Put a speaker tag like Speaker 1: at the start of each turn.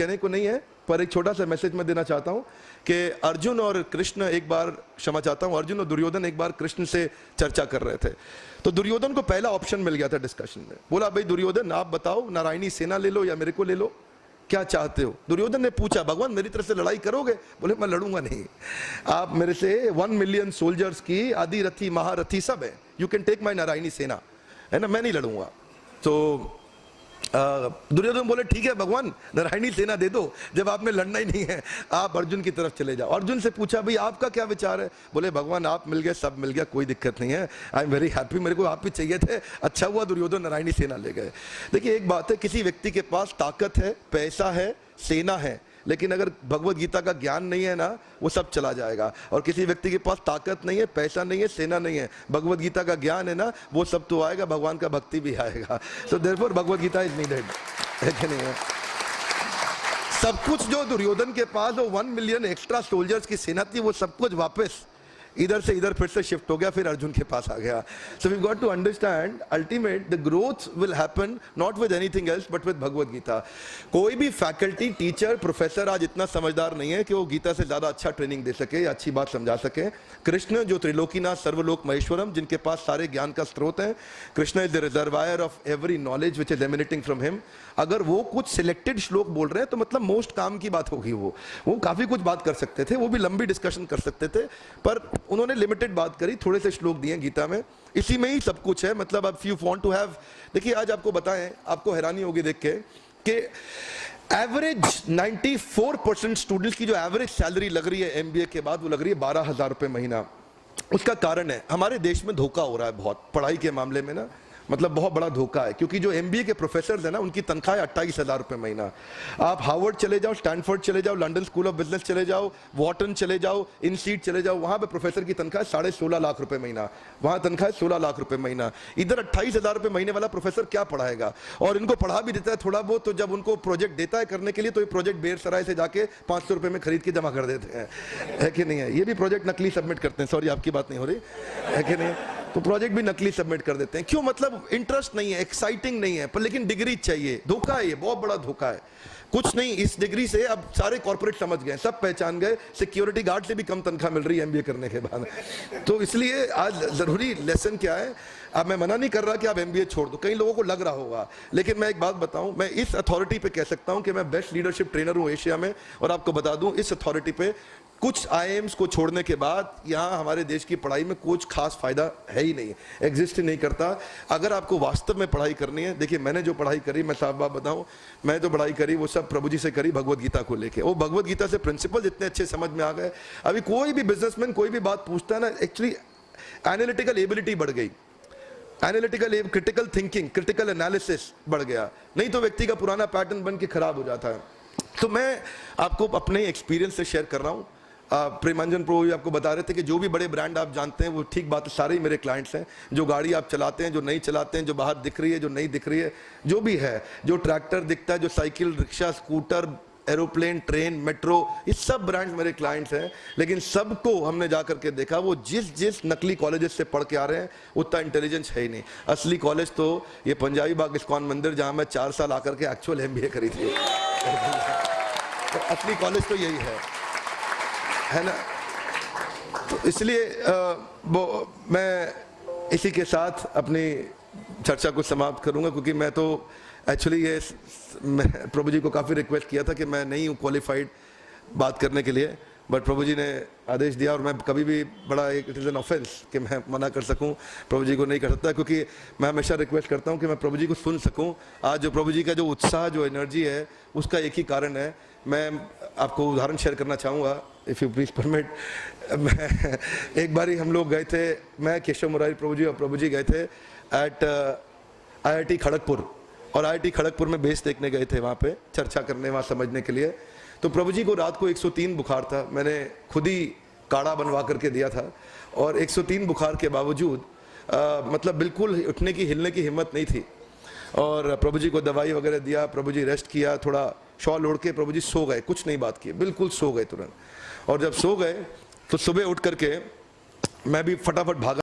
Speaker 1: कहने को नहीं है, पर एक छोटा सा मैसेज मैं देना चाहता हूं कि अर्जुन और कृष्ण एक बार, क्षमा चाहता हूं, अर्जुन और दुर्योधन एक बार कृष्ण से चर्चा कर रहे थे। तो दुर्योधन को पहला ऑप्शन मिल गया था डिस्कशन में। बोला, भाई दुर्योधन आप बताओ, नारायणी सेना ले लो या मेरे को ले लो, क्या चाहते हो? दुर्योधन ने पूछा, भगवान मेरी तरफ से लड़ाई करोगे? बोले, मैं लड़ूंगा नहीं। आप मेरे से 1 मिलियन सोल्जर्स की आदि रथी महारथी सब है, you can take my Narayani Sena, है ना, मैं नहीं लड़ूंगा। तो दुर्योधन बोले, ठीक है भगवान, नारायणी सेना दे दो, जब आप में लड़ना ही नहीं है आप अर्जुन की तरफ चले जाओ। अर्जुन से पूछा, भाई आपका क्या विचार है? बोले, भगवान आप मिल गए, सब मिल गया, कोई दिक्कत नहीं है, आई एम वेरी हैप्पी, मेरे को आप ही चाहिए थे, अच्छा हुआ दुर्योधन नारायणी सेना ले गए। देखिए एक बात है, किसी व्यक्ति के पास ताकत है, पैसा है, सेना है, लेकिन अगर भगवत गीता का ज्ञान नहीं है ना, वो सब चला जाएगा। और किसी व्यक्ति के पास ताकत नहीं है, पैसा नहीं है, सेना नहीं है, भगवत गीता का ज्ञान है ना, वो सब तो आएगा, भगवान का भक्ति भी आएगा। So therefore Bhagavad Gita is needed, है कि नहीं है? सब कुछ जो दुर्योधन के पास, वो 1 मिलियन एक्स्ट्रा सोल्जर्स की सेना थी, वो सब कुछ वापस इधर से इधर फिर से शिफ्ट हो गया, फिर अर्जुन के पास आ गया। So we got to understand ultimate the growth will happen not with anything else but with Bhagavad Gita. कोई भी फैकल्टी, टीचर, प्रोफेसर आज इतना समझदार नहीं है कि वो गीता से ज्यादा अच्छा ट्रेनिंग दे सके या अच्छी बात समझा सके। कृष्ण जो त्रिलोकीनाथ सर्वलोक महेश्वरम, जिनके पास सारे ज्ञान का स्रोत है, Krishna is the reservoir of every knowledge which is emanating from him. अगर वो कुछ सिलेक्टेड श्लोक बोल रहे हैं तो मतलब मोस्ट काम की बात होगी। वो काफी कुछ बात कर सकते थे, वो भी लंबी डिस्कशन कर सकते थे, पर उन्होंने लिमिटेड बात करी, थोड़े से श्लोक दिए गीता में, इसी में ही सब कुछ है। मतलब अब यू वांट टू हैव, देखिए आज आपको बताएं, आपको हैरानी होगी देख के कि एवरेज 94% स्टूडेंट्स की जो एवरेज सैलरी लग रही है एमबीए के बाद, वो लग रही है 12,000 रुपए महीना। उसका कारण है हमारे देश में धोखा हो रहा है बहुत पढ़ाई के मामले में ना, मतलब बहुत बड़ा धोखा है, क्योंकि जो एमबीए के प्रोफेसर है ना, उनकी तनख्वाह 28,000 रुपए महीना। आप हार्वर्ड चले जाओ, स्टैनफोर्ड चले जाओ, लंदन स्कूल ऑफ बिजनेस चले जाओ, वॉटन चले जाओ, इन सीट चले जाओ, वहां पे प्रोफेसर की तनख्वाह 16.5 लाख रुपए महीना, वहां तनख्वाह 16 लाख रुपए महीना। इधर 28,000 रुपए महीने वाला प्रोफेसर क्या पढ़ाएगा? और इनको पढ़ा भी देता है थोड़ा बहुत, तो जब उनको प्रोजेक्ट देता है करने के लिए, तो ये प्रोजेक्ट बेरसराय से जाके 500 रुपए में खरीद के जमा कर देते हैं, है कि नहीं है? ये भी प्रोजेक्ट नकली सबमिट करते हैं, सॉरी आपकी बात नहीं हो रही, है कि नहीं? तो प्रोजेक्ट भी नकली सबमिट कर देते हैं। क्यों? मतलब इंटरेस्ट नहीं है, एक्साइटिंग नहीं है, पर लेकिन डिग्री चाहिए। धोखा है, ये बहुत बड़ा धोखा है। कुछ नहीं, इस डिग्री से अब सारे कॉर्पोरेट समझ गए, सब पहचान गए, सिक्योरिटी गार्ड से भी कम तनख्वाह मिल रही है एमबीए करने के बाद। तो इसलिए आज जरूरी लेसन क्या है, अब मैं मना नहीं कर रहा कि आप एमबीए छोड़ दो, कई लोगों को लग रहा होगा, लेकिन मैं एक बात बताऊं, मैं इस अथॉरिटी पे कह सकता हूं कि मैं बेस्ट लीडरशिप ट्रेनर हूं एशिया में। और आपको बता दूं, इस अथॉरिटी पे कुछ आईएम्स को छोड़ने के बाद यहाँ हमारे देश की पढ़ाई में कुछ खास फायदा है ही नहीं, एग्जिस्ट ही नहीं करता। अगर आपको वास्तव में पढ़ाई करनी है, देखिए मैंने जो पढ़ाई करी, मैं साफ बात बताऊं, मैं जो पढ़ाई करी वो सब प्रभु जी से करी, भगवत गीता को लेके। वो भगवत गीता से प्रिंसिपल इतने अच्छे समझ में आ गए। अभी कोई भी बिजनेसमैन कोई भी बात पूछता है ना, एक्चुअली एनालिटिकल एबिलिटी बढ़ गई, analytical, critical thinking, critical analysis बढ़ गया, नहीं तो व्यक्ति का पुराना पैटर्न बन के खराब हो जाता है। तो मैं आपको अपने एक्सपीरियंस से शेयर कर रहा हूँ। प्रेमांजन प्रभु जी आपको बता रहे थे कि जो भी बड़े ब्रांड आप जानते हैं, वो ठीक बात है, सारे ही मेरे क्लाइंट्स हैं। जो गाड़ी आप चलाते हैं, जो नहीं चलाते हैं, जो बाहर दिख रही है, जो नहीं दिख रही है, जो भी है, जो ट्रैक्टर दिखता है, जो cycle, rickshaw, scooter, aeroplane, train, metro, ये सब ब्रांड्स मेरे क्लाइंट्स हैं। लेकिन सबको हमने जाकर के देखा, वो जिस नकली कॉलेजेस से पढ़ के आ रहे हैं, उतना इंटेलिजेंस है ही नहीं। असली कॉलेज तो ये पंजाबी बाग इस्कॉन मंदिर, जहां मैं 4 साल आकर के एक्चुअल एमबीए करी थी, तो असली कॉलेज तो यही है ना। तो इसलिए मैं इसी के साथ अपनी चर्चा को समाप्त करूंगा, क्योंकि मैं तो एक्चुअली ये प्रभु जी को काफ़ी रिक्वेस्ट किया था कि मैं नहीं हूँ क्वालिफाइड बात करने के लिए, बट प्रभु जी ने आदेश दिया। और मैं कभी भी बड़ा इट इज़ एन ऑफेंस कि मैं मना कर सकूं, प्रभु जी को नहीं कर सकता, क्योंकि मैं हमेशा रिक्वेस्ट करता हूं कि मैं प्रभु जी को सुन सकूं। आज जो प्रभु जी का जो उत्साह, जो एनर्जी है, उसका एक ही कारण है। मैं आपको उदाहरण शेयर करना चाहूँगा, इफ़ यू प्लीज़ परमिट। मैं एक बारी हम लोग गए थे, मैं केशव मुरारी प्रभु जी और प्रभु जी गए थे एट IIT खड़गपुर, और IIT खड़गपुर में बेस देखने गए थे, वहाँ पे चर्चा करने, वहाँ समझने के लिए। तो प्रभु जी को रात को 103 बुखार था, मैंने खुद ही काढ़ा बनवा करके दिया था, और 103 बुखार के बावजूद मतलब बिल्कुल उठने की, हिलने की हिम्मत नहीं थी। और प्रभु जी को दवाई वगैरह दिया, प्रभु जी रेस्ट किया, थोड़ा शॉल ओढ़ के प्रभु जी सो गए, कुछ नहीं बात किए, बिल्कुल सो गए तुरंत। और जब सो गए तो सुबह उठ करके मैं भी फटाफट भागा।